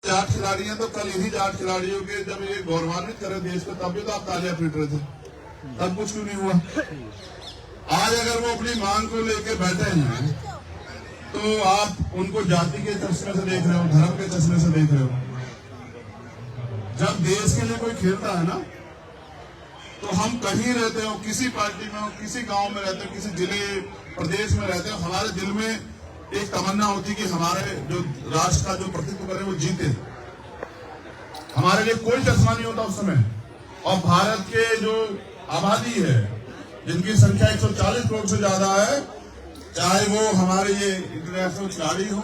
जाट खिलाड़ी हैं तो कल इन्हीं जाट खिलाड़ियों के जब ये गौरवान्वित करे देश को तब भी तो आप तालियां पीट रहे थे, तब कुछ क्यों नहीं हुआ। आज अगर वो अपनी मांग को लेके बैठे हैं तो आप उनको जाति के चश्मे से देख रहे हो, धर्म के चश्मे से देख रहे हो। जब देश के लिए कोई खेलता है ना तो हम कहीं रहते हो, किसी पार्टी में हो, किसी गांव में रहते हो, किसी जिले प्रदेश में रहते हो, हमारे दिल में एक तमन्ना होती कि हमारे जो राष्ट्र का जो प्रतिनिधित्व करे वो जीते। हमारे लिए कोई चश्मा नहीं होता उस समय। और भारत के जो आबादी है जिनकी संख्या 140 करोड़ से ज्यादा है, चाहे वो हमारे ये इंटरनेशनल खिलाड़ी हो,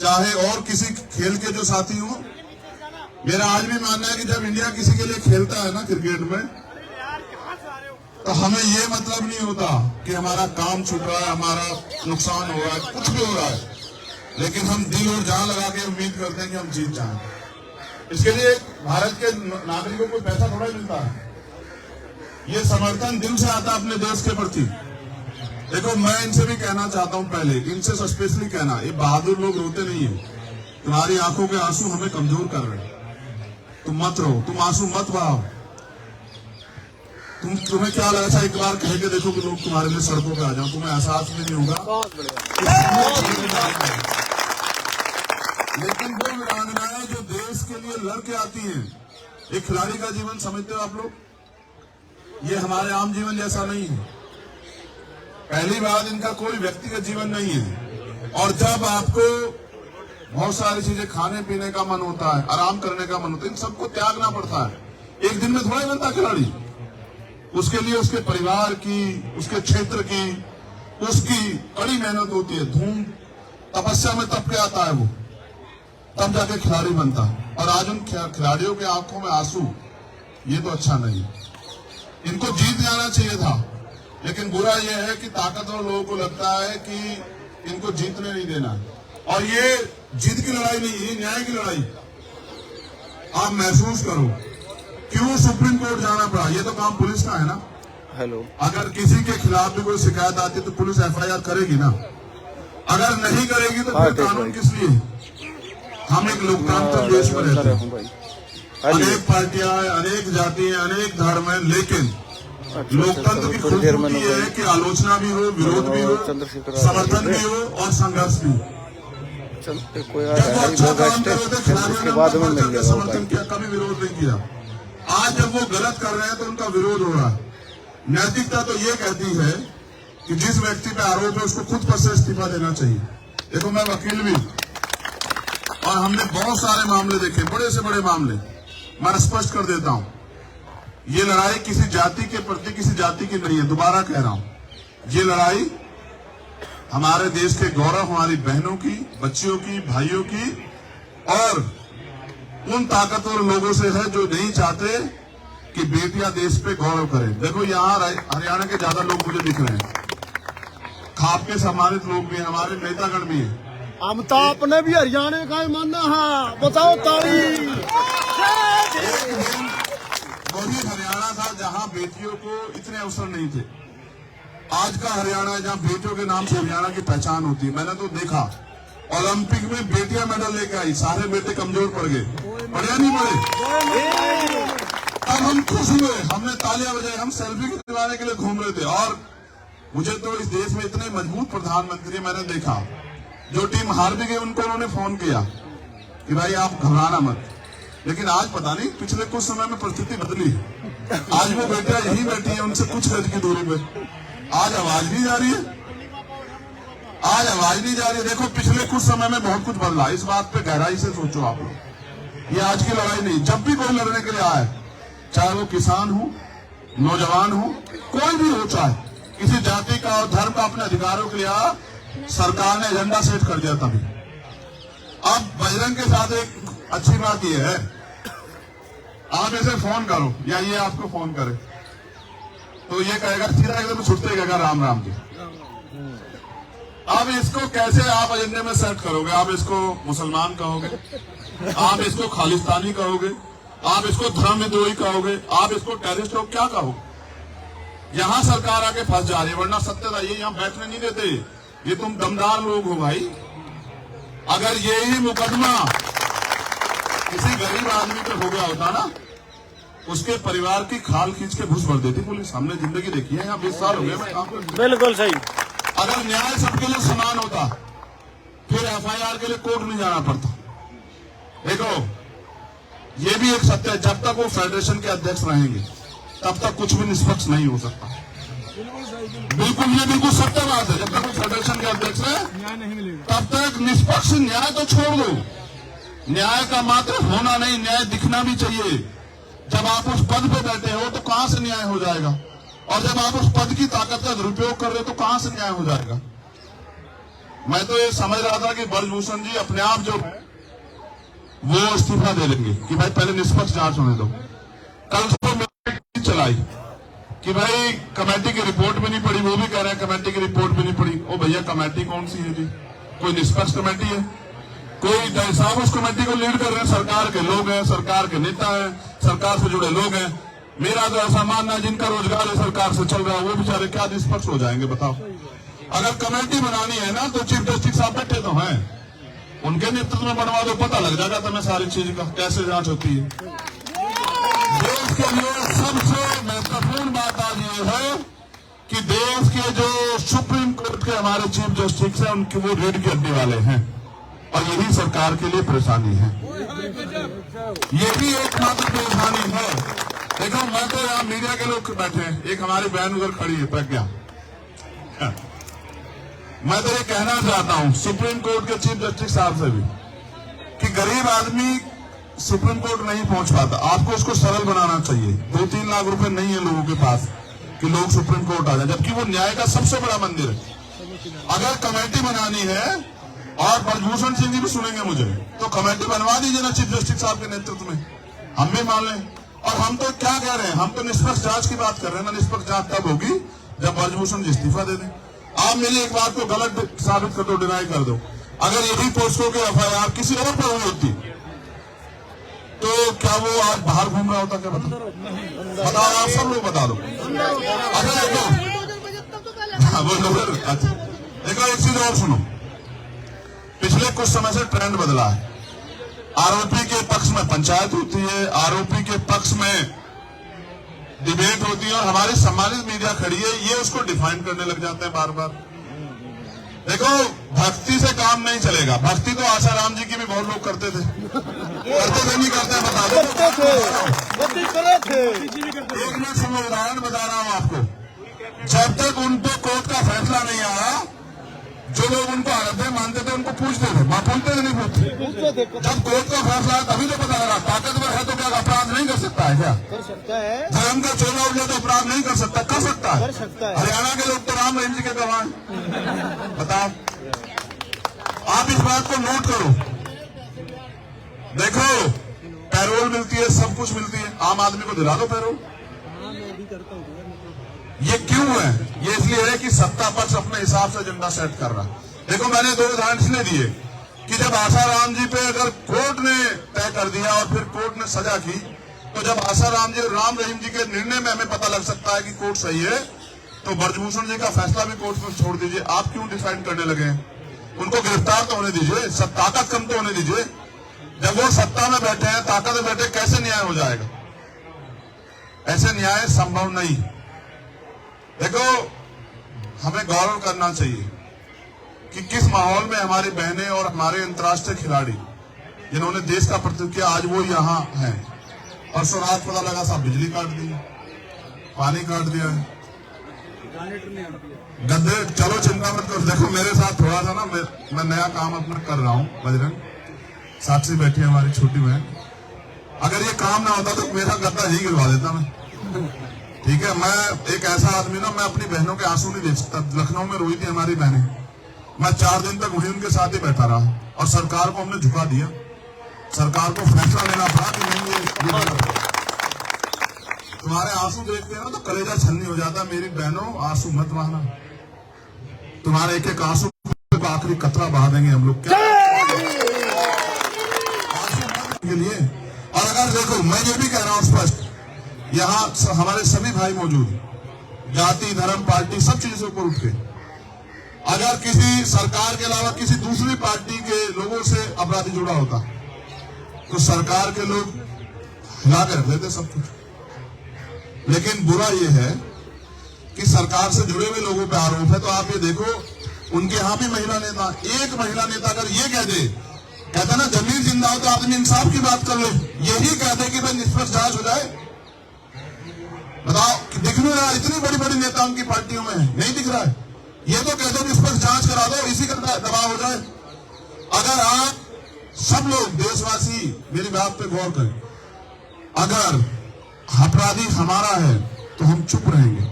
चाहे और किसी खेल के जो साथी हो, मेरा आज भी मानना है कि जब इंडिया किसी के लिए खेलता है ना क्रिकेट में, तो हमें ये मतलब नहीं होता कि हमारा काम छूट रहा है, हमारा नुकसान हो रहा है, कुछ भी हो रहा है, लेकिन हम दिल और जान लगा के उम्मीद करते हैं कि हम जीत जाएं। इसके लिए भारत के नागरिकों को पैसा थोड़ा ही मिलता है, ये समर्थन दिल से आता है अपने देश के प्रति। देखो, मैं इनसे भी कहना चाहता हूं, पहले इनसे स्पेशली कहना, ये बहादुर लोग रोते नहीं है, तुम्हारी आंखों के आंसू हमें कमजोर कर रहे हैं। तुम मत रो, तुम आंसू मत बहाओ। तुम्हें क्या लगा था, एक बार कह के देखो कि लोग तुम्हारे लिए सड़कों पे आ जाओ, तुम्हें एहसास भी नहीं होगा। लेकिन वो वीरांगनाएं जो देश के लिए लड़ के आती हैं, एक खिलाड़ी का जीवन समझते हो आप लोग, ये हमारे आम जीवन जैसा नहीं है। पहली बात, इनका कोई व्यक्तिगत जीवन नहीं है। और जब आपको बहुत सारी चीजें खाने पीने का मन होता है, आराम करने का मन होता है, इन सबको त्यागना पड़ता है। एक दिन में थोड़ा ही बनता खिलाड़ी, उसके लिए उसके परिवार की, उसके क्षेत्र की, उसकी कड़ी मेहनत होती है। धूम तपस्या में तप के आता है वो, तब जाके खिलाड़ी बनता है। और आज उन खिलाड़ियों के आंखों में आंसू, ये तो अच्छा नहीं। इनको जीत जाना चाहिए था, लेकिन बुरा यह है कि ताकतवर लोगों को लगता है कि इनको जीतने नहीं देना। और ये जीत की लड़ाई नहीं, ये न्याय की लड़ाई। आप महसूस करो क्यों सुप्रीम कोर्ट जाना पड़ा। ये तो काम पुलिस का है ना। हेलो, अगर किसी के खिलाफ भी कोई शिकायत आती तो पुलिस FIR करेगी ना। अगर नहीं करेगी तो फिर कानून किस लिए। हम एक लोकतांत्रिक देश में रहते हैं, अनेक पार्टियां हैं, अनेक जाति हैं, अनेक धर्म है, लेकिन लोकतंत्र की खूबसूरती है कि आलोचना भी हो, विरोध भी हो, समर्थन भी हो और संघर्ष भी हो। कोई अच्छा काम कर रहे थे खिलाड़ियों ने बाद में मिल समर्थन किया, कभी विरोध नहीं किया। आज जब वो गलत कर रहे हैं तो उनका विरोध हो रहा है। नैतिकता तो ये कहती है कि जिस व्यक्ति पे आरोप है उसको खुद पर से इस्तीफा देना चाहिए। देखो, मैं वकील भी, और हमने बहुत सारे मामले देखे, बड़े से बड़े मामले। मैं स्पष्ट कर देता हूं, ये लड़ाई किसी जाति के प्रति किसी जाति की नहीं है। दोबारा कह रहा हूं, ये लड़ाई हमारे देश के गौरव, हमारी बहनों की, बच्चियों की, भाइयों की और उन ताकतवर लोगों से है जो नहीं चाहते कि बेटियां देश पे गौरव करें। देखो, यहाँ हरियाणा के ज्यादा लोग मुझे दिख रहे हैं, खाप के सम्मानित लोग भी हैं, हमारे नेतागण भी हैं। अमिताभ ने भी हरियाणा का ही मानना है, बताओ ताली। वही हरियाणा था जहां बेटियों को इतने अवसर नहीं थे। आज का हरियाणा है जहां बेटियों के नाम से हरियाणा की पहचान होती है। मैंने तो देखा, ओलंपिक में बेटियां मेडल लेके आई, सारे बेटे कमजोर पड़ गए, बढ़िया नहीं बढ़े। तब हम खुश हुए, हमने तालियां बजाई, हम सेल्फी खिंचवाने के लिए घूम रहे थे। और मुझे तो इस देश में इतने मजबूत प्रधानमंत्री मैंने देखा, जो टीम हार भी गई उनको उन्होंने फोन किया कि भाई आप घबराना मत। लेकिन आज पता नहीं, पिछले कुछ समय में परिस्थिति बदली। आज वो बेटियां यही बैठी है, उनसे कुछ गज की दूरी पे। आज आवाज नहीं जा रही है, आज आवाज नहीं जा रही है। देखो, पिछले कुछ समय में बहुत कुछ बदला। इस बात पे गहराई से सोचो आप लोग। ये आज की लड़ाई नहीं, जब भी कोई लड़ने के लिए आए, चाहे वो किसान हो, नौजवान हो, कोई भी हो, चाहे किसी जाति का और धर्म का अपने अधिकारों के लिए आ, सरकार ने एजेंडा सेट कर दिया तभी। अब बजरंग के साथ एक अच्छी बात यह है, आप इसे फोन करो या ये आपको फोन करे तो ये कहेगा, सीधा एकदम छुटते कहेगा राम राम जी। अब इसको कैसे आप एजेंडे में सेट करोगे। आप इसको मुसलमान कहोगे, आप इसको खालिस्तानी कहोगे, आप इसको धर्मद्रोही कहोगे, आप इसको टेररिस्ट हो, क्या कहोगे। यहां सरकार आके फंस जा रही है, वरना सत्य था, ये यहां बैठने नहीं देते। ये तुम दमदार लोग हो भाई। अगर यही मुकदमा आदमी पे हो गया होता ना, उसके परिवार की खाल खींच के घुस भर देती पुलिस। हमने जिंदगी देखी है, यहाँ 20 साल हो गए मैं काम करते। बिल्कुल सही। अगर न्याय सबके लिए समान होता फिर FIR के लिए कोर्ट नहीं जाना पड़ता। देखो ये भी एक सत्य है, जब तक वो फेडरेशन के अध्यक्ष रहेंगे तब तक कुछ भी निष्पक्ष नहीं हो सकता। बिल्कुल, ये बिल्कुल सत्य बात है। जब तक वो फेडरेशन के अध्यक्ष है तब तक निष्पक्ष न्याय तो छोड़ दो, न्याय का मात्र होना नहीं, न्याय दिखना भी चाहिए। जब आप उस पद पे बैठे हो तो कहां से न्याय हो जाएगा, और जब आप उस पद की ताकत का दुरुपयोग कर रहे हो तो कहां से न्याय हो जाएगा। मैं तो ये समझ रहा था कि ब्रजभूषण जी अपने आप जो वो इस्तीफा दे देंगे कि भाई पहले निष्पक्ष जांच होने दो। कल उसको चलाई कि भाई कमेटी की रिपोर्ट भी नहीं पड़ी, वो भी कह रहे हैं कमेटी की रिपोर्ट भी नहीं पड़ी। ओ भैया कमेटी कौन सी है जी, कोई निष्पक्ष कमेटी है? कोई साहब उस कमेटी को लीड कर रहे हैं सरकार के लोग हैं, सरकार के नेता हैं, सरकार से जुड़े लोग हैं। मेरा तो ऐसा मानना है जिनका रोजगार है सरकार से चल रहा है वो बेचारे क्या निष्पक्ष हो जाएंगे बताओ। अगर कमेटी बनानी है ना तो चीफ जस्टिस साहब बैठे तो हैं, उनके नेतृत्व में बनवा दो, पता लग जाएगा तुम्हें सारी चीज का कैसे जांच होती है। देश के लिए सबसे महत्वपूर्ण बात आज ये है कि देश के जो सुप्रीम कोर्ट के हमारे चीफ जस्टिस हैं उनकी वो रीढ़ की हड्डी वाले हैं, और यही सरकार के लिए परेशानी है, यही एकमात्र परेशानी है। देखो मैं तो यहाँ मीडिया के लोग बैठे हैं, एक हमारी बहन उधर खड़ी है प्रज्ञा, मैं तो ये कहना चाहता हूँ सुप्रीम कोर्ट के चीफ जस्टिस साहब से भी कि गरीब आदमी सुप्रीम कोर्ट नहीं पहुंच पाता, आपको उसको सरल बनाना चाहिए। 2-3 लाख रुपए नहीं है लोगों के पास कि लोग सुप्रीम कोर्ट आ जाए, जबकि वो न्याय का सबसे बड़ा मंदिर है। अगर कमेटी बनानी है, और ब्रजभूषण सिंह जी भी सुनेंगे मुझे, तो कमेटी बनवा दीजिए ना चीफ जस्टिस साहब के नेतृत्व में, हम भी मान लें। और हम तो क्या कह रहे हैं, हम तो निष्पक्ष जांच की बात कर रहे हैं ना। निष्पक्ष जांच तब होगी जब ब्रजभूषण जी इस्तीफा दे दें। आप मेरी एक बात को गलत साबित कर दो, डिनाई कर दो, अगर यही पोस्टों के FIR किसी और पर हुई होती तो क्या वो आज बाहर घूम रहा होता? क्या बताओ आप सब लोग बता दो। अच्छा देखो एक चीज और सुनो, पिछले कुछ समय से ट्रेंड बदला है। आरोपी के पक्ष में पंचायत होती है, आरोपी के पक्ष में डिबेट होती है, और हमारी सम्मानित मीडिया खड़ी है, ये उसको डिफाइन करने लग जाते हैं बार बार। देखो भक्ति से काम नहीं चलेगा, भक्ति तो आसाराम जी की भी बहुत लोग करते थे नहीं करते बता दो। एक मिनट सुनो, उदाहरण बता रहा हूँ आपको। जब तक उन पे कोर्ट का फैसला नहीं आया, जो लोग उनको आराध्य मानते थे उनको पूछते थे, मां पूछते थे नहीं पूछते। जब कोर्ट का फैसला है तभी तो पता लगा, ताकतवर है तो क्या अपराध नहीं कर सकता है? क्या कर सकता है? धर्म का चोला उठ जाए तो अपराध नहीं कर सकता? कर सकता है। हरियाणा के लोग तो राम रहीम जी के गवाह हैं। बताओ, आप इस बात को नोट करो। देखो पैरोल मिलती है, सब कुछ मिलती है, आम आदमी को दिला दो पैरोल। ये क्यों है? ये इसलिए है कि सत्ता पक्ष अपने हिसाब से एजेंडा सेट कर रहा है। देखो मैंने 2 उदाहरण इसलिए दिए कि जब आसाराम जी पे अगर कोर्ट ने तय कर दिया और फिर कोर्ट ने सजा की, तो जब आसाराम जी राम रहीम जी के निर्णय में हमें पता लग सकता है कि कोर्ट सही है, तो ब्रजभूषण जी का फैसला भी कोर्ट में छोड़ दीजिए। आप क्यों डिसाइड करने लगे? उनको गिरफ्तार तो होने दीजिए, सब ताकत कम तो होने दीजिए। जब वो सत्ता में बैठे हैं, ताकत में बैठे, कैसे न्याय हो जाएगा? ऐसे न्याय संभव नहीं। देखो हमें गौरव करना चाहिए कि किस माहौल में हमारी बहनें और हमारे अंतर्राष्ट्रीय खिलाड़ी जिन्होंने देश का प्रतिनिधित्व किया आज वो यहाँ हैं। परसों रात पता लगा साहब बिजली काट दी, पानी काट दिया है, गद्दे। चलो चिंता मत करो, देखो मेरे साथ थोड़ा सा ना मैं नया काम अपना कर रहा हूँ। बजरंग साक्षी बैठी है हमारी छोटी बहन, अगर ये काम ना होता तो मेरा गद्दा ही गिरवा देता मैं। ठीक है, मैं एक ऐसा आदमी ना, मैं अपनी बहनों के आंसू नहीं देख सकता। लखनऊ में रोई थी हमारी बहनें, मैं 4 दिन तक वहीं उनके साथ ही बैठा रहा, और सरकार को हमने झुका दिया। सरकार को फैसला लेना पड़ा कि नहीं ये तुम्हारे आंसू देखते हैं ना तो कलेजा छलनी हो जाता। मेरी बहनों आंसू मत बहाना, तुम्हारे एक एक आंसू को आखिरी कतरा बहा देंगे हम लोग, क्या आंसू के लिए। और अगर देखो मैं ये भी कह रहा हूँ स्पष्ट, यहाँ हमारे सभी भाई मौजूद, जाति धर्म पार्टी सब चीजों से ऊपर उठ के, अगर किसी सरकार के अलावा किसी दूसरी पार्टी के लोगों से अपराधी जुड़ा होता तो सरकार के लोग हिला के रख देते सब कुछ। लेकिन बुरा यह है कि सरकार से जुड़े हुए लोगों पे आरोप है, तो आप ये देखो उनके यहां भी महिला नेता, एक महिला नेता अगर ये कह दे, कहता ना जमीन जिंदा हो तो आदमी इंसाफ की बात कर ले, यही कह दे कि भाई निष्पक्ष जांच हो जाए। बताओ कि दिख नहीं रहा, इतनी बड़ी बड़ी नेता उनकी पार्टियों में नहीं दिख रहा है। ये तो कहते निष्पक्ष जांच करा दो, इसी का दबाव हो जाए। अगर आप सब लोग देशवासी मेरी बात पे गौर करें, अगर अपराधी हमारा है तो हम चुप रहेंगे,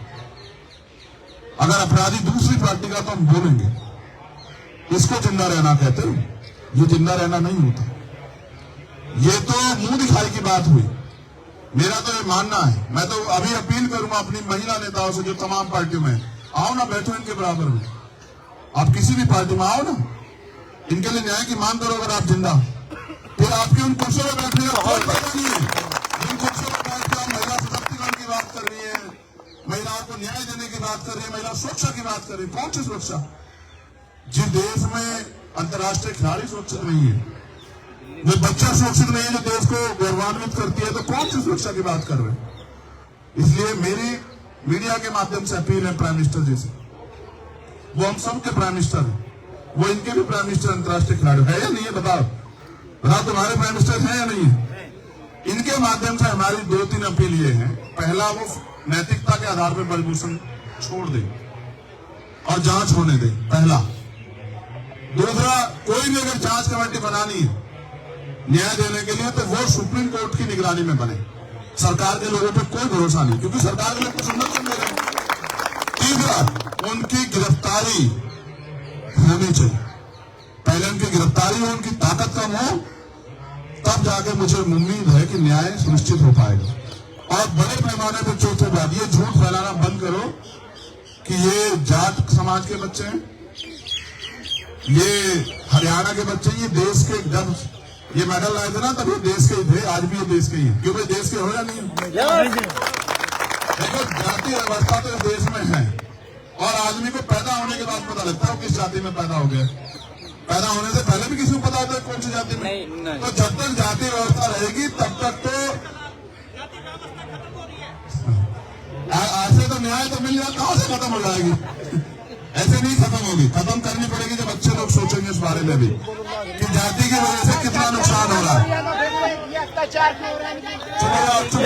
अगर अपराधी दूसरी पार्टी का तो हम बोलेंगे। इसको जिंदा रहना कहते हो, ये जिंदा रहना नहीं होता। ये तो मुंह दिखाई की बात हुई। मेरा तो ये मानना है, मैं तो अभी अपील करूंगा अपनी महिला नेताओं से जो तमाम पार्टियों में, आओ ना, बैठो इनके बराबर में, आप किसी भी पार्टी में आओ ना, इनके लिए न्याय की मांग करो। अगर आप जिंदा, फिर आपके उन कुर्सियों में बैठने का कोई फायदा नहीं है। इन कुर्सियों में बैठ के आप महिला सशक्तिकरण की बात कर रही है, महिलाओं को न्याय देने की बात कर रही है, महिला सुरक्षा की बात कर रही है। कौन सी सुरक्षा? जिस देश में अंतर्राष्ट्रीय खिलाड़ी सुरक्षित नहीं है, जो बच्चा सुरक्षित नहीं है, जो देश को गौरवान्वित करती है, तो कौन सी सुरक्षा की बात कर रहे हैं? इसलिए मेरी मीडिया के माध्यम से अपील है प्राइम मिनिस्टर जी से, वो हम सबके प्राइम मिनिस्टर हैं, वो इनके भी प्राइम मिनिस्टर अंतर्राष्ट्रीय खिलाड़ी है या नहीं है? बताओ तुम्हारे प्राइम मिनिस्टर हैं या नहीं है? इनके माध्यम से हमारी 2-3 अपील ये है। पहला, वो नैतिकता के आधार पर बलभूषण छोड़ दे और जांच होने दे, पहला। दूसरा, कोई भी अगर जांच कमेटी बनानी है न्याय देने के लिए, तो वो सुप्रीम कोर्ट की निगरानी में बने। सरकार के लोगों पे कोई भरोसा नहीं, क्योंकि सरकार के लोग कुछ सुनना समझ रहे। तीसरा, उनकी गिरफ्तारी होनी चाहिए। पहले उनकी गिरफ्तारी हो, उनकी ताकत कम हो, तब जाके मुझे उम्मीद है कि न्याय सुनिश्चित हो पाएगा। और बड़े पैमाने पर चौथे बात, ये झूठ फैलाना बंद करो कि ये जाट समाज के बच्चे हैं, ये हरियाणा के बच्चे, ये देश के, जब ये मेडल लाए थे ना तब ये देश के ही थे, आज भी ये देश के ही है। क्यों भाई, देश के हो या नहीं? देखो, जाति व्यवस्था तो इस देश में है, और आदमी को पैदा होने के बाद पता लगता है किस जाति में पैदा हो गया। पैदा होने से पहले भी किसी को पता होता है कौन सी जाति में? नहीं। तो जब तक जाति व्यवस्था रहेगी तब तक तो ऐसे तो न्याय तो मिल जाए, कहां से खत्म हो जाएगी? ऐसे नहीं खत्म होगी, खत्म करनी पड़ेगी जब अच्छे लोग सोचेंगे इस बारे में भी कि जाति की वजह से कितना नुकसान हो रहा है।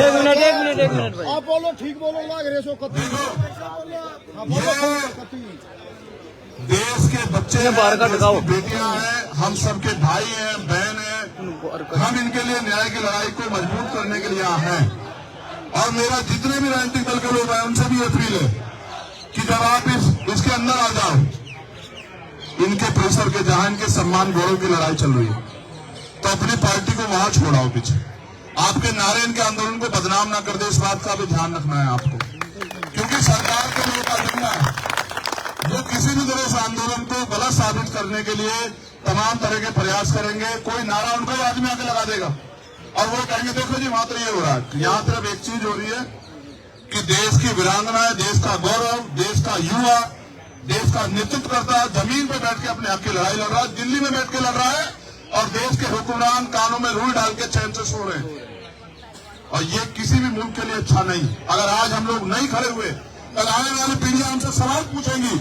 एक मिनट भाई, आप बोलो, ठीक बोलो, लाग रहे सो कत्ती। देश के बच्चे बाहर का दिखाओ, बेटियां हैं, हम सबके भाई हैं, बहन हैं, हम इनके लिए न्याय की लड़ाई को मजबूत करने के लिए हैं। और मेरा जितने भी राजनीतिक दल के लोग हैं उनसे भी अपील है कि जब आप इसके अंदर आ जाओ, इनके प्रेशर के, जहां इनके सम्मान गौरव की लड़ाई चल रही है, तो अपनी पार्टी को वहां छोड़ाओ पीछे। आपके नारे इनके आंदोलन को बदनाम ना कर दे, इस बात का भी ध्यान रखना है आपको, क्योंकि सरकार के लोगों का जिम्मा है, वो किसी भी तरह से आंदोलन को गलत साबित करने के लिए तमाम तरह के प्रयास करेंगे। कोई नारा उनको आदमी आके लगा देगा और वो कहेंगे देखो जी वहां तो ये हो रहा है। यहाँ तरफ एक चीज हो रही है कि देश की वीरांगनाएं, देश का गौरव, देश का युवा, देश का नेतृत्व करता है, जमीन पे बैठ के अपने हक की लड़ाई लड़ रहा है, दिल्ली में बैठ के लड़ रहा है, और देश के हुक्मरान कानों में रुई डाल के चैन से सो रहे हैं। और ये किसी भी मुल्क के लिए अच्छा नहीं। अगर आज हम लोग नहीं खड़े हुए, कल आने वाली पीढ़ियां हमसे सवाल पूछेंगी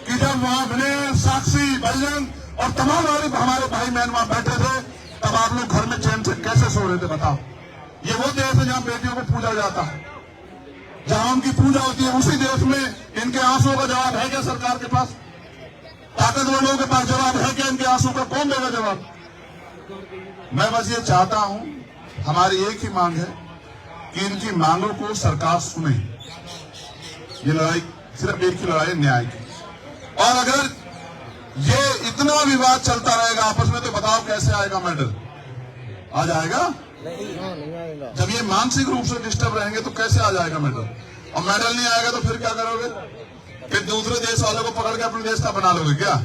कि जब वहां विनय, साक्षी, बजरंग और तमाम हमारे भाई बहन वहां बैठे थे, तब आप लोग घर में चैन से कैसे सो रहे थे? बताओ। ये वो देश है जहां बेटियों को पूजा जाता है, जहां उनकी पूजा होती है। उसी देश में इनके आंसुओं का जवाब है क्या सरकार के पास? ताकतवर लोगों के पास जवाब है क्या इनके आंसुओं का? कौन देगा जवाब? मैं बस ये चाहता हूं, हमारी एक ही मांग है कि इनकी मांगों को सरकार सुने। ये लड़ाई सिर्फ एक ही लड़ाई है, न्याय की। और अगर ये इतना विवाद चलता रहेगा आपस में, तो बताओ कैसे आएगा मेडल? आ जाएगा? नहीं आएगा। जब ये मानसिक रूप से डिस्टर्ब रहेंगे तो कैसे आ जाएगा मेडल? और मेडल नहीं आएगा तो फिर क्या करोगे? फिर दूसरे देश वालों को पकड़ के अपने देश का बना लोगे क्या?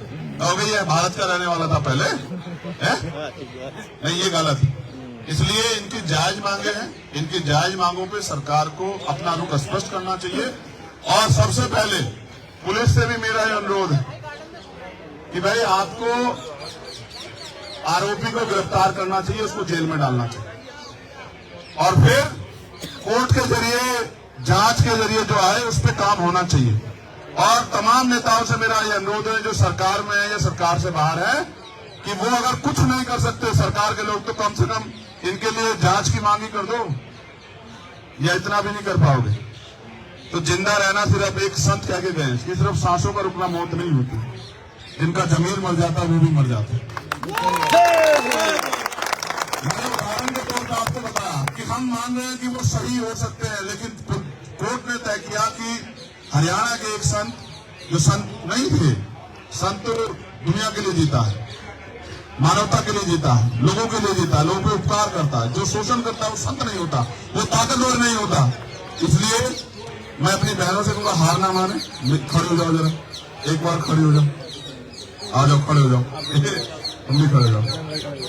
कहोगे ये भारत का रहने वाला था पहले है? नहीं, ये गलत है। इसलिए इनकी जायज मांगे हैं, इनकी जायज मांगों पे सरकार को अपना रुख स्पष्ट करना चाहिए। और सबसे पहले पुलिस से भी मेरा ये अनुरोध है कि भाई आपको आरोपी को गिरफ्तार करना चाहिए, उसको जेल में डालना चाहिए, और फिर कोर्ट के जरिए, जांच के जरिए जो आए उस पर काम होना चाहिए। और तमाम नेताओं से मेरा ये अनुरोध है जो सरकार में है या सरकार से बाहर है कि वो अगर कुछ नहीं कर सकते सरकार के लोग, तो कम से कम इनके लिए जांच की मांग ही कर दो, या इतना भी नहीं कर पाओगे तो जिंदा रहना सिर्फ एक संत कह के गए कि सिर्फ सांसों का रुकना मौत नहीं होती, जिनका जमीर मर जाता है वो भी मर जाता है। मैंने उदाहरण के तौर पर आपको बताया कि हम मान रहे हैं कि वो सही हो सकते हैं, लेकिन कोर्ट ने तय किया कि हरियाणा के एक संत, जो संत नहीं थे, संत तो दुनिया के लिए जीता है, मानवता के लिए जीता है, लोगों के लिए जीता है, लोगों पे उपकार करता है, जो शोषण करता है वो संत नहीं होता, वो ताकतवर नहीं होता। इसलिए मैं अपनी बहनों से कहूँगा हार ना माने, खड़े हो जाओ, जरा एक बार खड़े हो जाओ, आ जाओ, खड़े हो जाओ, तुम भी खड़े हो जाओ।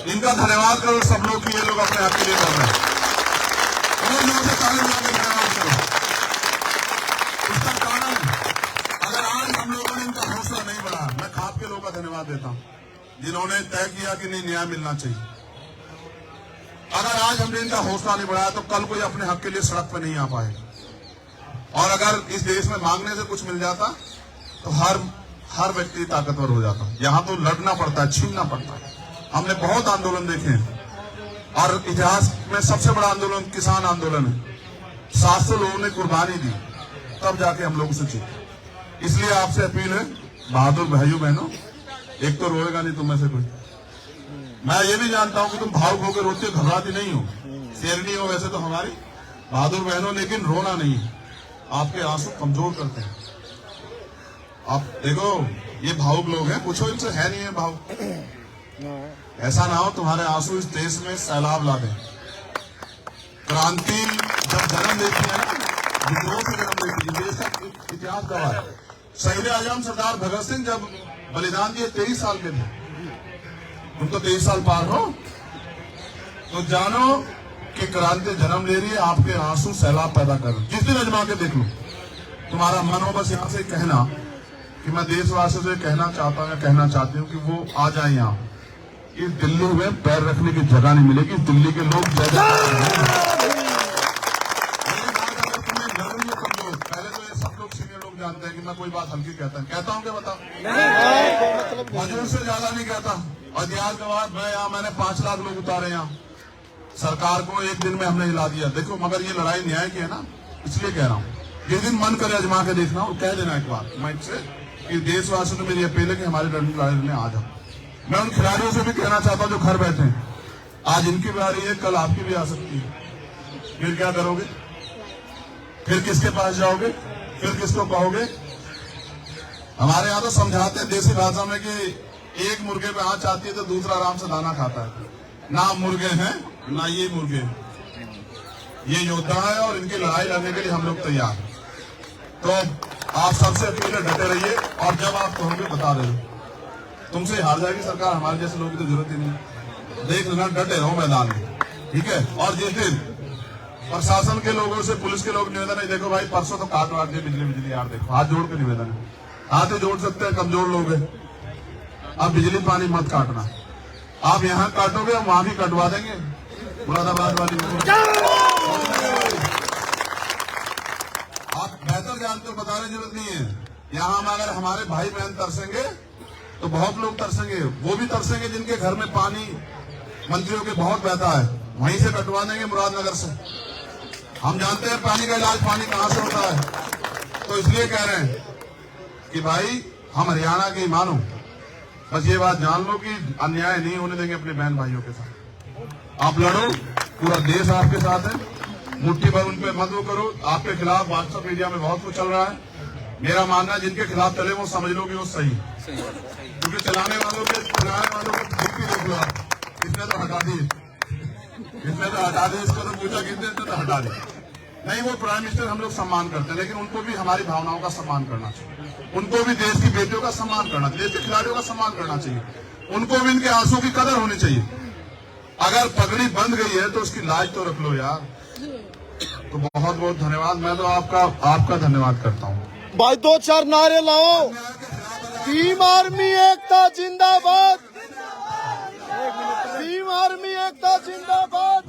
इनका धन्यवाद करो सब लोग कि ये लोग अपने हक के लिए कर रहे हैं, और लोगों से ताली बजा के धन्यवाद करो। इसका कारण अगर आज हम लोगों ने इनका हौसला नहीं बढ़ा, मैं खाप के लोगों का धन्यवाद देता हूँ जिन्होंने तय किया कि नहीं, न्याय मिलना चाहिए। अगर आज हमने इनका हौसला नहीं बढ़ाया तो कल कोई अपने हक के लिए सड़क पर नहीं आ पाएगा। और अगर इस देश में मांगने से कुछ मिल जाता तो हर व्यक्ति ताकतवर हो जाता। यहाँ तो लड़ना पड़ता है, छीनना पड़ता है। हमने बहुत आंदोलन देखे हैं, और इतिहास में सबसे बड़ा आंदोलन किसान आंदोलन है। 700 लोगों ने कुर्बानी दी, तब जाके हम लोग उसे जीते। इसलिए आपसे अपील है, बहादुर भाइयों बहनों, एक तो रोएगा नहीं तुम में से कोई। मैं ये भी जानता हूं कि तुम भावुक होकर रोते हो, घबराती नहीं हो, शेरनी हो वैसे तो हमारी बहादुर बहनों, लेकिन रोना नहीं है। आपके आंसू कमजोर करते हैं। आप देखो ये भावुक लोग हैं, पूछो इनसे, है नहीं है भावुक? ऐसा ना हो तुम्हारे आंसू इस देश में सैलाब ला दें। क्रांति जब जन्म लेती है ना, विद्रोह से जन्म लेती है, देश का इतिहास गवाह है। शहीद आजम सरदार भगत सिंह जब बलिदान दिए 23 साल के थे, तुम तो 23 साल पार हो, तो जानो कि क्रांति जन्म ले रही है, आपके आंसू सैलाब पैदा कर। जिस दिन अजमा के देख लो, तुम्हारा मन हो बस यहाँ से कहना कि मैं देशवासियों से कहना चाहता हूँ या कहना चाहती हूँ कि वो आ जाए यहाँ। इस दिल्ली में पैर रखने की जगह नहीं मिलेगी, दिल्ली के लोग ज्यादा। पहले तो ये सब लोग सीनियर लोग जानते हैं कि मैं कोई बात हल्की कहता हूँ क्या बताओ, मजबूर से ज्यादा नहीं कहता। और इतिहास के बाद मैंने 5 लाख लोग उतारे यहाँ, सरकार को एक दिन में हमने हिला दिया। देखो, मगर ये लड़ाई न्याय की है ना, इसलिए कह रहा हूँ, जिस दिन मन करे अजमा के देखना और कह देना एक बार मैं से कि देशवासियों से मेरी अपील है कि हमारी लड़ाई में आ जाओ। मैं उन खिलाड़ियों से भी कहना चाहता हूँ जो घर बैठे हैं, आज इनकी बारी है, कल आपकी भी आ सकती है। फिर क्या करोगे? फिर किसके पास जाओगे? फिर किसको कहोगे? हमारे यहाँ तो समझाते हैं देसी भाषा में कि एक मुर्गे पे आंच आती है तो दूसरा आराम से दाना खाता है। ना मुर्गे हैं ना ये मुर्गे हैं, ये योद्धा है और इनकी लड़ाई लड़ने के लिए हम लोग तैयार हैं। तो आप सबसे अपील है, डटे रहिए, और जब आप कहोगे बता रहे हो, तुमसे हार जाएगी सरकार, हमारे जैसे लोगों की तो जरूरत ही नहीं। देख लेना, डटे रहो मैदान में, ठीक है। और जिस दिन प्रशासन के लोगों से, पुलिस के लोग निवेदन है, देखो भाई परसों तो काट वाट दिए बिजली यार, देखो हाथ जोड़ के निवेदन है, हाथ ही जोड़ सकते हैं, कमजोर लोग हैं। अब बिजली पानी मत काटना, आप यहाँ काटोगे हम वहां भी कटवा देंगे। मुरादाबाद वाली आप बेहतर जानते हो, बताने की जरूरत नहीं है। यहाँ अगर हमारे भाई बहन तरसेंगे तो बहुत लोग तरसेंगे, वो भी तरसेंगे जिनके घर में पानी मंत्रियों के बहुत बहता है, वहीं से कटवा देंगे मुरादनगर से। हम जानते हैं पानी का इलाज पानी कहाँ से होता है, तो इसलिए कह रहे हैं कि भाई हम हरियाणा के मानो, बस ये बात जान लो कि अन्याय नहीं होने देंगे अपने बहन भाइयों के साथ। आप लड़ो, पूरा देश आपके साथ है, मुट्ठी भर उन पे मत वो करो। आपके खिलाफ व्हाट्सएप मीडिया में बहुत कुछ चल रहा है, मेरा मानना है जिनके खिलाफ चले वो समझ लो कि वो सही, क्योंकि चलाने वालों को ठीक भी देख लो आप, इसने तो हटा दी, इसको तो पूछा किसने, तो हटा दी। नहीं, वो प्राइम मिनिस्टर हम लोग सम्मान करते हैं, लेकिन उनको भी हमारी भावनाओं का सम्मान करना चाहिए, उनको भी देश की बेटियों का सम्मान करना चाहिए, देश के खिलाड़ियों का सम्मान करना चाहिए, उनको भी इनके आंसू की कदर होनी चाहिए। अगर पगड़ी बंध गई है तो उसकी लाज तो रख लो यार। तो बहुत बहुत धन्यवाद, मैं तो आपका धन्यवाद करता हूँ। भाई 2-4 नारे लाओ, टीम आर्मी एकता जिंदाबाद, टीम आर्मी एकता जिंदाबाद।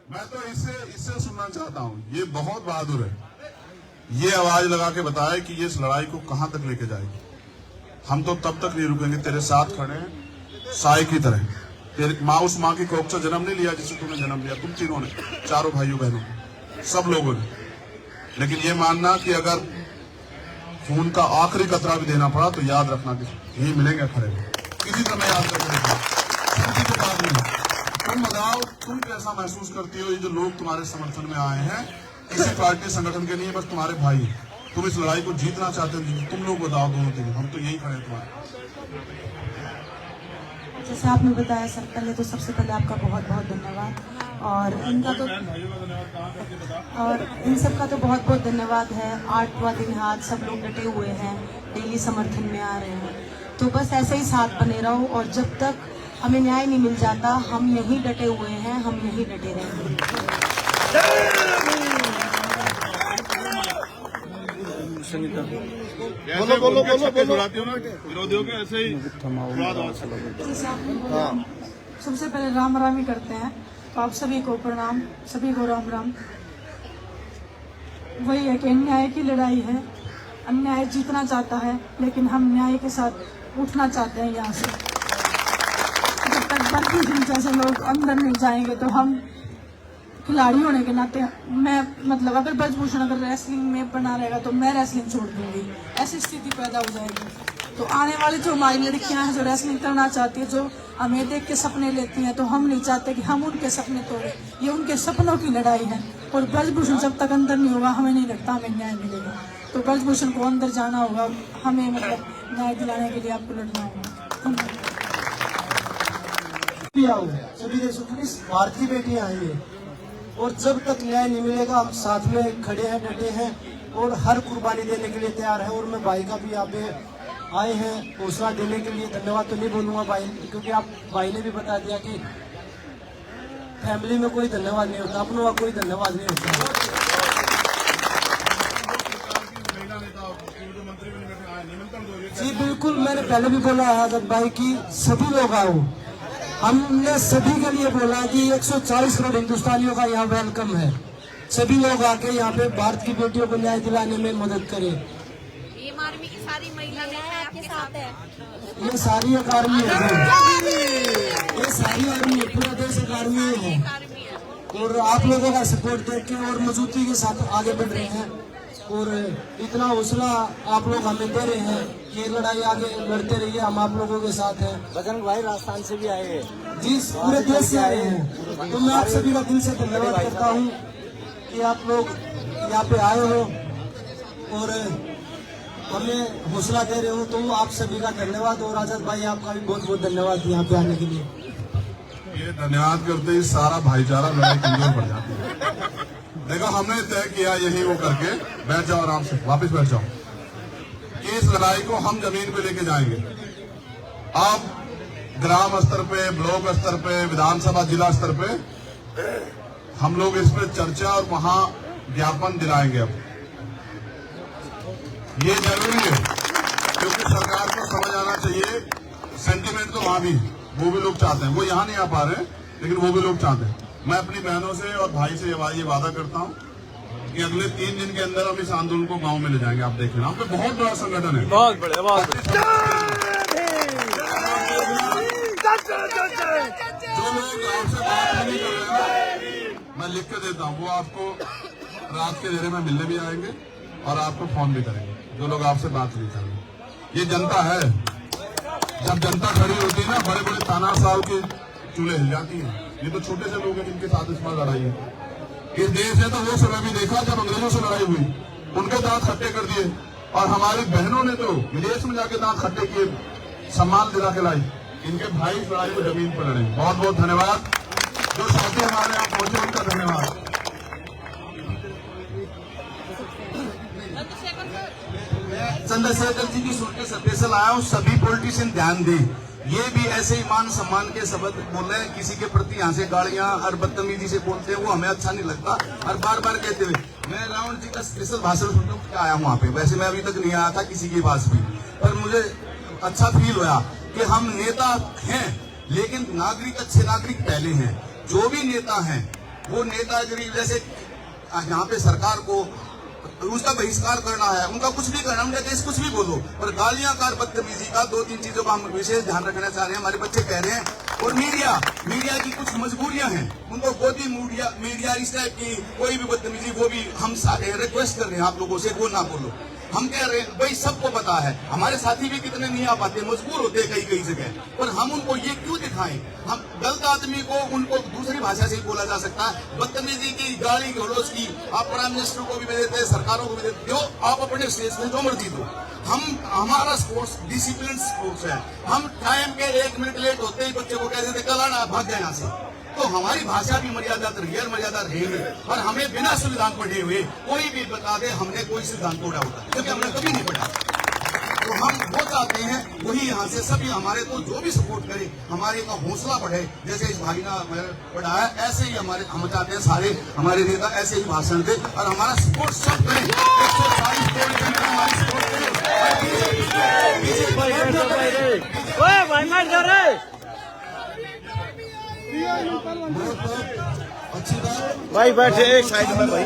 मैं तो इससे सुनना चाहता हूँ, ये बहुत बहादुर है, ये आवाज लगा के बताए कि ये इस लड़ाई को कहां तक लेके जाएगी। हम तो तब तक नहीं रुकेंगे, तेरे साथ खड़े हैं साय की तरह। तेरी माँ, उस माँ की कोख से जन्म नहीं लिया जिससे तूने जन्म लिया, तुम तीनों ने, चारों भाइयों बहनों, सब लोगों ने। लेकिन ये मानना कि अगर खून का आखिरी कतरा भी देना पड़ा तो याद रखना कि यही मिलेंगे खड़े, किसी समय याद रखना, किसी के बाद नहीं। तुम बताओ, तुम कैसा महसूस करती हो? ये जो लोग तुम्हारे समर्थन में आए हैं किसी पार्टी संगठन के नहीं, बस तुम्हारे भाई, तुम इस लड़ाई को जीतना चाहते हो, तुम लोग बताओ दोनों तीन, हम तो यही खड़े हैं तुम्हारे। जैसे आपने बताया सर, पहले तो सबसे पहले आपका बहुत बहुत धन्यवाद, और इनका तो और इन सब का तो बहुत बहुत धन्यवाद है। 8वां दिन आज सब लोग डटे हुए हैं, डेली समर्थन में आ रहे हैं, तो बस ऐसे ही साथ बने रहो, और जब तक हमें न्याय नहीं मिल जाता हम यहीं डटे हुए हैं, हम यहीं डटे रहेंगे। बोलो विरोधियों के ऐसे ही जैसे आपने बोला, सबसे पहले राम राम ही करते हैं, तो आप सभी को प्रणाम, सभी को राम राम। वही है कि अन्याय की लड़ाई है, अन्याय जीतना चाहता है, लेकिन हम न्याय के साथ उठना चाहते हैं यहाँ से। जब तक बल्कि दिन जैसे लोग अंदर नहीं जाएंगे तो हम खिलाड़ी होने के नाते, मैं मतलब अगर ब्रजभूषण अगर रेसलिंग में बना रहेगा तो मैं रेसलिंग छोड़ दूंगी, ऐसी स्थिति पैदा हो जाएगी। तो आने वाली जो हमारी लड़कियां हैं जो रेसलिंग करना चाहती है, जो हमें देख के सपने लेती हैं, तो हम नहीं चाहते कि हम उनके सपने तोड़े। ये उनके सपनों की लड़ाई है, और ब्रजभूषण जब तक अंदर नहीं होगा हमें नहीं लगता हमें न्याय मिलेगा। तो ब्रजभूषण को अंदर जाना होगा, हमें मतलब न्याय दिलाने के लिए आपको लड़ना होगा। सभी देशों की भारत की बेटियां आई है, और जब तक न्याय नहीं मिलेगा हम साथ में खड़े हैं, डटे हैं, और हर कुर्बानी देने के लिए तैयार है। और मैं भाई का भी यहाँ पे आए हैं हौसला देने के लिए, धन्यवाद तो नहीं बोलूँगा भाई, क्योंकि आप भाई ने भी बता दिया कि फैमिली में कोई धन्यवाद नहीं होता, अपनों का कोई धन्यवाद नहीं होता। जी बिल्कुल, मैंने पहले भी बोला है आजाद भाई की सभी लोग आओ, हमने सभी के लिए बोला कि 140 करोड़ हिंदुस्तानियों का यहाँ वेलकम है, सभी लोग आके यहाँ पे भारत की बेटियों को न्याय दिलाने में मदद करें। आर्मी की सारी महिला आपके साथ है, ये सारी एक आर्मी है, ये सारी आर्मी है, पूरा देश एक आर्मी है, और आप लोगों का सपोर्ट देख के और मजबूती के साथ आगे बढ़ रहे हैं, और इतना हौसला आप लोग हमें दे रहे हैं कि ये लड़ाई आगे लड़ते रहिए, हम आप लोगों के साथ हैं। बजरंग भाई राजस्थान से भी आए हैं जी, पूरे देश से आए हैं, तो मैं आप सभी का दिल से धन्यवाद करता हूँ कि आप लोग यहाँ पे आए हो और हमें हौसला दे रहे हो, तो आप सभी का धन्यवाद। और आजाद भाई आपका भी बहुत बहुत धन्यवाद यहाँ पे आने के लिए। ये धन्यवाद करते ही सारा भाईचारा लड़ाई कमजोर पड़ जाती है। देखो, हमने तय किया यही वो करके, बैठ जाओ आराम से, वापस बैठ जाओ, कि इस लड़ाई को हम जमीन पे लेके जाएंगे। अब ग्राम स्तर पे, ब्लॉक स्तर पे, विधानसभा जिला स्तर पे हम लोग इस पे चर्चा और वहां ज्ञापन दिलाएंगे। अब ये जरूरी है, क्योंकि सरकार को समझ आना चाहिए, सेंटिमेंट तो वहां भी, वो भी लोग चाहते हैं, वो यहाँ नहीं आ पा रहे हैं, लेकिन वो भी लोग चाहते हैं। मैं अपनी बहनों से और भाई से ये वादा करता हूँ कि अगले 3 दिन के अंदर हम इस आंदोलन को गांव में ले जाएंगे। आप देख लेना, हम पे बहुत बड़ा संगठन है, बहुत बड़े, बहुत बड़े। जो लोग आपसे बात नहीं कर रहे हैं, मैं लिख के देता हूँ, वो आपको रात के घेरे में मिलने भी आएंगे और आपको फोन भी करेंगे, जो लोग आपसे बात नहीं कर रहे। ये जनता है, जब जनता खड़ी होती है ना, बड़े बड़े तानाशाह के चूल्हे हिल जाती हैं। ये तो छोटे से लोग हैं जिनके साथ इस बार लड़ाई है। इस देश ने तो वो समय भी देखा जब अंग्रेजों से लड़ाई हुई, उनके दांत खट्टे कर दिए, और हमारी बहनों ने तो विदेश में जाके दांत खट्टे किए, सम्मान दिला के लाई। इनके भाई इस लड़ाई को जमीन पर लड़े। बहुत बहुत धन्यवाद। जो साथी हमारे यहाँ पहुंचे उनका धन्यवाद। चंद्रशेखर जी की सुन के स्पेशल आया हूँ। सभी पॉलिटिशियन ध्यान दें, ये भी ऐसे ही मान सम्मान के शब्द बोल रहे हैं, किसी के प्रति यहाँ से गालियां और बदतमीजी से बोलते हैं, वो हमें अच्छा नहीं लगता। और बार बार कहते हुए मैं रावण जी का स्पेशल भाषण सुनने को आया हूँ वहाँ पे। वैसे मैं अभी तक नहीं आया था किसी के पास भी, पर मुझे अच्छा फील हुआ कि हम नेता हैं, लेकिन नागरिक अच्छे नागरिक पहले हैं। जो भी नेता हैं वो नेतागिरी, जैसे यहाँ पे सरकार को उसका बहिष्कार करना है, उनका कुछ भी करना, उनका देश कुछ भी बोलो, पर गालियां कार बदतमीजी का 2-3 चीजों का हम विशेष ध्यान रखना चाह रहे हैं। हमारे बच्चे कह रहे हैं, और मीडिया की कुछ मजबूरियां हैं, उनको गोदी मीडिया इस टाइप की कोई भी बदतमीजी, वो भी हम रिक्वेस्ट कर रहे हैं आप लोगों से वो ना बोलो। हम कह रहे हैं भाई सबको पता है, हमारे साथी भी कितने नहीं आ पाते, मजबूर होते हैं कई जगह, पर हम उनको ये क्यों दिखाएं? हम गलत आदमी को उनको दूसरी भाषा से ही बोला जा सकता है। बदतमीजी की, गाली गलौज की आप प्राइम मिनिस्टर को भी देते हैं, सरकारों को भी देते हो, आप अपने स्टेज में जो मर्जी दो। हमारा स्पोर्ट्स डिसिप्लिन स्पोर्ट्स है। हम टाइम के 1 मिनट लेट होते ही बच्चे को कह देते कल आना, भाग जाए यहाँ से। तो हमारी भाषा भी मर्यादा गैर मर्यादा रहेगी, और हमें बिना संविधान पढ़े हुए कोई भी बता दे हमने कोई संविधान तोड़ा होता, क्योंकि हमने कभी नहीं पढ़ा। तो हम वो चाहते हैं वही यहाँ से सभी हमारे को जो भी सपोर्ट करे, हमारे का हौसला बढ़े, जैसे इस भाई ने पढ़ा है ऐसे ही हम चाहते हैं सारे हमारे नेता ऐसे ही भाषण दे और हमारा सपोर्ट सब करें। 140 करोड़ जनता हमारी सपोर्ट करे। भाई बैठे एक साइड में भाई।